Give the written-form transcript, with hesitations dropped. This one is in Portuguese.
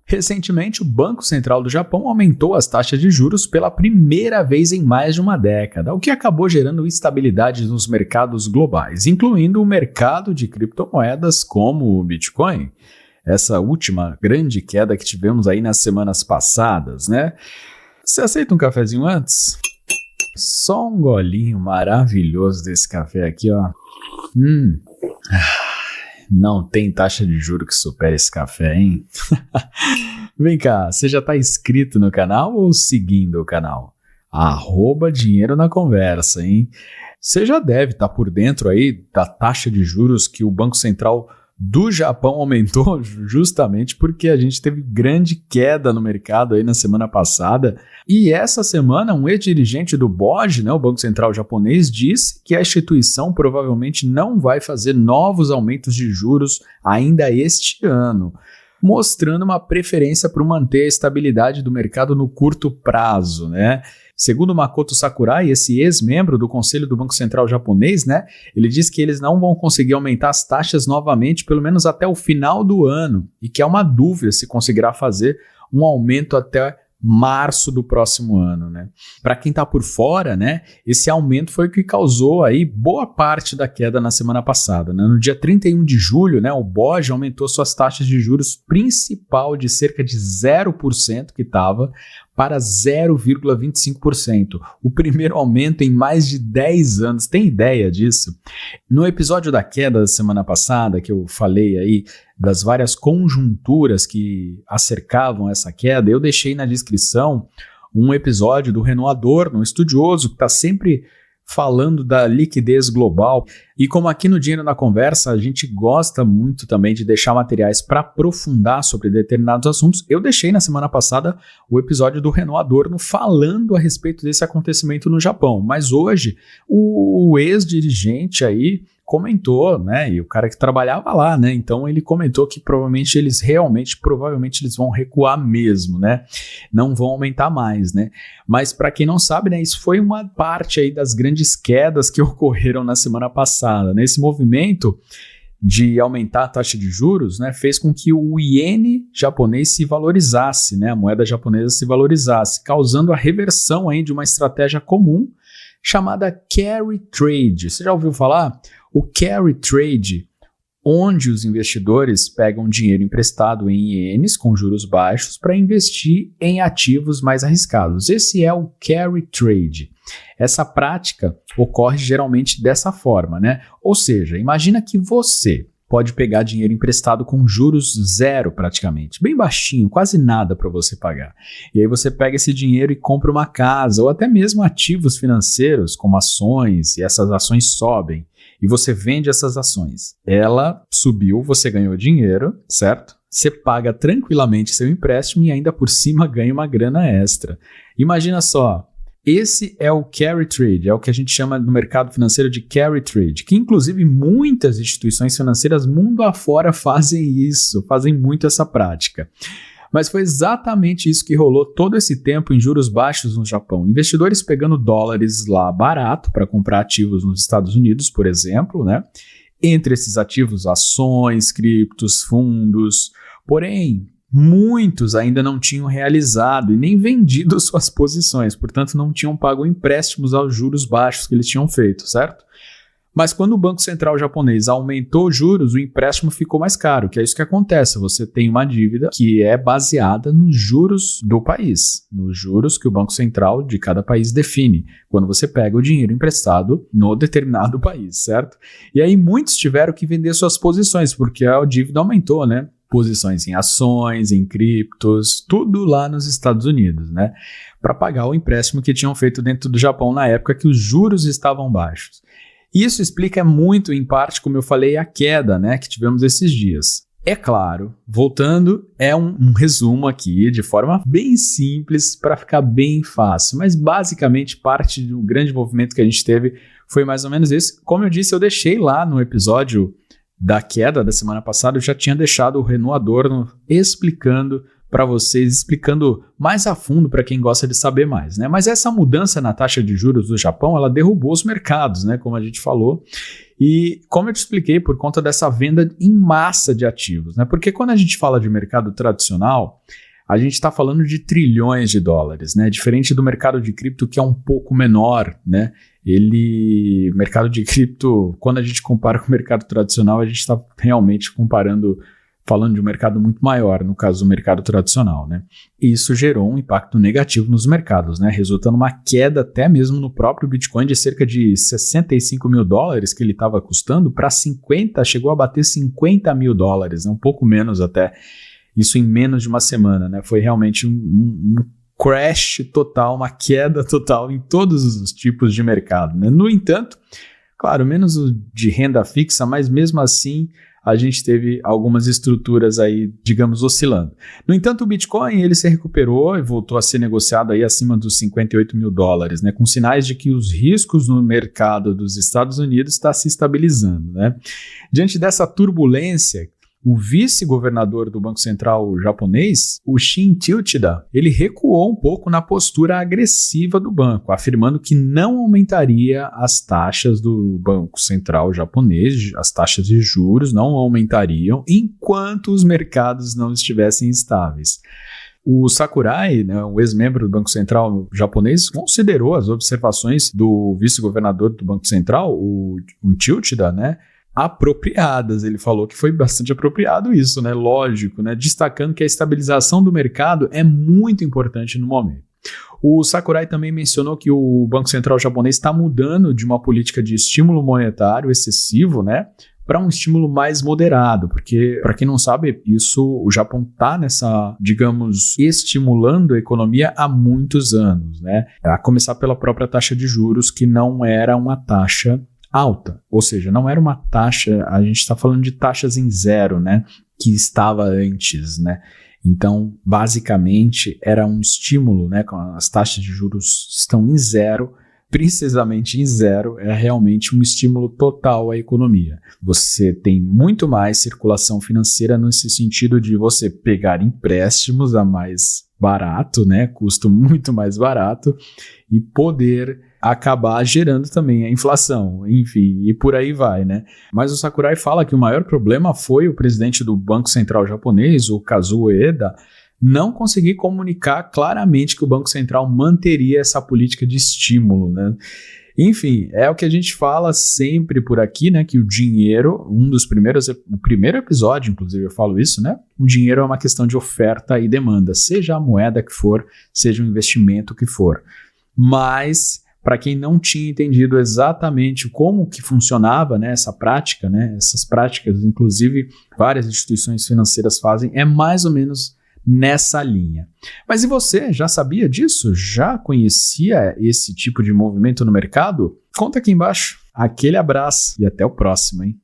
Recentemente, o Banco Central do Japão aumentou as taxas de juros pela primeira vez em mais de uma década, o que acabou gerando instabilidade nos mercados globais, incluindo o mercado de criptomoedas como o Bitcoin. Essa última grande queda que tivemos aí nas semanas passadas, né? Você aceita um cafezinho antes? Só um golinho maravilhoso desse café aqui, ó. Não tem taxa de juros que supere esse café, hein? Vem cá, você já está inscrito no canal ou seguindo o canal? @dinheiro na conversa, hein? Você já deve estar por dentro aí da taxa de juros que o Banco Central do Japão aumentou justamente porque a gente teve grande queda no mercado aí na semana passada. E essa semana, um ex-dirigente do BOJ, né, o Banco Central japonês, disse que a instituição provavelmente não vai fazer novos aumentos de juros ainda este ano, mostrando uma preferência por manter a estabilidade do mercado no curto prazo, né? Segundo Makoto Sakurai, esse ex-membro do Conselho do Banco Central japonês, né, ele diz que eles não vão conseguir aumentar as taxas novamente, pelo menos até o final do ano, e que é uma dúvida se conseguirá fazer um aumento até março do próximo ano, né? Para quem está por fora, né, esse aumento foi o que causou aí boa parte da queda na semana passada, né? No dia 31 de julho, né, o BOJ aumentou suas taxas de juros principal de cerca de 0% que estava para 0,25%. O primeiro aumento em mais de 10 anos. Tem ideia disso? No episódio da queda da semana passada, que eu falei aí das várias conjunturas que acercavam essa queda, eu deixei na descrição um episódio do Renaud Adorno, um estudioso que está sempre falando da liquidez global. E como aqui no Dinheiro na Conversa a gente gosta muito também de deixar materiais para aprofundar sobre determinados assuntos, eu deixei na semana passada o episódio do Renaud Adorno falando a respeito desse acontecimento no Japão. Mas hoje o ex-dirigente aí comentou, né, e o cara que trabalhava lá, né, então ele comentou que provavelmente eles vão recuar mesmo, né, não vão aumentar mais, né, mas para quem não sabe, né, isso foi uma parte aí das grandes quedas que ocorreram na semana passada, né, esse movimento de aumentar a taxa de juros, né, fez com que o iene japonês se valorizasse, né, a moeda japonesa se valorizasse, causando a reversão aí de uma estratégia comum chamada carry trade. Você já ouviu falar? O carry trade, onde os investidores pegam dinheiro emprestado em ienes com juros baixos para investir em ativos mais arriscados. Esse é o carry trade. Essa prática ocorre geralmente dessa forma, né? Ou seja, imagina que você pode pegar dinheiro emprestado com juros zero praticamente, bem baixinho, quase nada para você pagar. E aí você pega esse dinheiro e compra uma casa ou até mesmo ativos financeiros como ações, e essas ações sobem. E você vende essas ações. Ela subiu, você ganhou dinheiro, certo? Você paga tranquilamente seu empréstimo e ainda por cima ganha uma grana extra. Imagina só, esse é o carry trade, é o que a gente chama no mercado financeiro de carry trade, que inclusive muitas instituições financeiras mundo afora fazem isso, fazem muito essa prática. Mas foi exatamente isso que rolou todo esse tempo em juros baixos no Japão. Investidores pegando dólares lá barato para comprar ativos nos Estados Unidos, por exemplo, né? Entre esses ativos, ações, criptos, fundos. Porém, muitos ainda não tinham realizado e nem vendido suas posições, portanto não tinham pago empréstimos aos juros baixos que eles tinham feito, certo? Mas quando o Banco Central japonês aumentou os juros, o empréstimo ficou mais caro, que é isso que acontece. Você tem uma dívida que é baseada nos juros do país, nos juros que o Banco Central de cada país define, quando você pega o dinheiro emprestado no determinado país, certo? E aí muitos tiveram que vender suas posições, porque a dívida aumentou, né? Posições em ações, em criptos, tudo lá nos Estados Unidos, né? Para pagar o empréstimo que tinham feito dentro do Japão na época que os juros estavam baixos. Isso explica muito, em parte, como eu falei, a queda, né, que tivemos esses dias. É claro, voltando, é um resumo aqui de forma bem simples para ficar bem fácil, mas basicamente parte do grande movimento que a gente teve foi mais ou menos isso. Como eu disse, eu deixei lá no episódio da queda da semana passada, eu já tinha deixado o Renaud Adorno explicando para vocês, explicando mais a fundo para quem gosta de saber mais, né? Mas essa mudança na taxa de juros do Japão, ela derrubou os mercados, né? Como a gente falou. E como eu te expliquei, por conta dessa venda em massa de ativos, né? Porque quando a gente fala de mercado tradicional, a gente está falando de trilhões de dólares, né? Diferente do mercado de cripto, que é um pouco menor, né? Mercado de cripto, quando a gente compara com o mercado tradicional, a gente está realmente falando de um mercado muito maior, no caso do mercado tradicional, né? E isso gerou um impacto negativo nos mercados, né? Resultando numa queda até mesmo no próprio Bitcoin de cerca de $65 mil que ele estava custando para 50, chegou a bater $50 mil, né? Um pouco menos até, isso em menos de uma semana, né? Foi realmente um crash total, uma queda total em todos os tipos de mercado, né? No entanto, claro, menos o de renda fixa, mas mesmo assim a gente teve algumas estruturas aí, digamos, oscilando. No entanto, o Bitcoin ele se recuperou e voltou a ser negociado aí acima dos $58 mil, né, com sinais de que os riscos no mercado dos Estados Unidos está se estabilizando, né? Diante dessa turbulência, o vice-governador do Banco Central japonês, o Shin Uchida, ele recuou um pouco na postura agressiva do banco, afirmando que não aumentaria as taxas do Banco Central japonês, as taxas de juros não aumentariam enquanto os mercados não estivessem estáveis. O Sakurai, né, um ex-membro do Banco Central japonês, considerou as observações do vice-governador do Banco Central, o Uchida, né, apropriadas. Ele falou que foi bastante apropriado isso, né? Lógico, né? Destacando que a estabilização do mercado é muito importante no momento. O Sakurai também mencionou que o Banco Central japonês está mudando de uma política de estímulo monetário excessivo, né, para um estímulo mais moderado, porque, para quem não sabe, o Japão está digamos, estimulando a economia há muitos anos, né? A começar pela própria taxa de juros, que não era uma taxa alta, ou seja, não era uma taxa, a gente está falando de taxas em zero, né, que estava antes, né, então basicamente era um estímulo, né, com as taxas de juros estão em zero, precisamente em zero, é realmente um estímulo total à economia. Você tem muito mais circulação financeira nesse sentido de você pegar empréstimos a mais barato, né, custo muito mais barato e poder acabar gerando também a inflação, enfim, e por aí vai, né? Mas o Sakurai fala que o maior problema foi o presidente do Banco Central japonês, o Kazuo Ueda, não conseguir comunicar claramente que o Banco Central manteria essa política de estímulo, né? Enfim, é o que a gente fala sempre por aqui, né? Que o dinheiro, o primeiro episódio, inclusive, eu falo isso, né? O dinheiro é uma questão de oferta e demanda, seja a moeda que for, seja o investimento que for. Mas para quem não tinha entendido exatamente como que funcionava, né, essa prática, né, essas práticas, inclusive várias instituições financeiras fazem, é mais ou menos nessa linha. Mas e você, já sabia disso? Já conhecia esse tipo de movimento no mercado? Conta aqui embaixo. Aquele abraço e até o próximo, hein?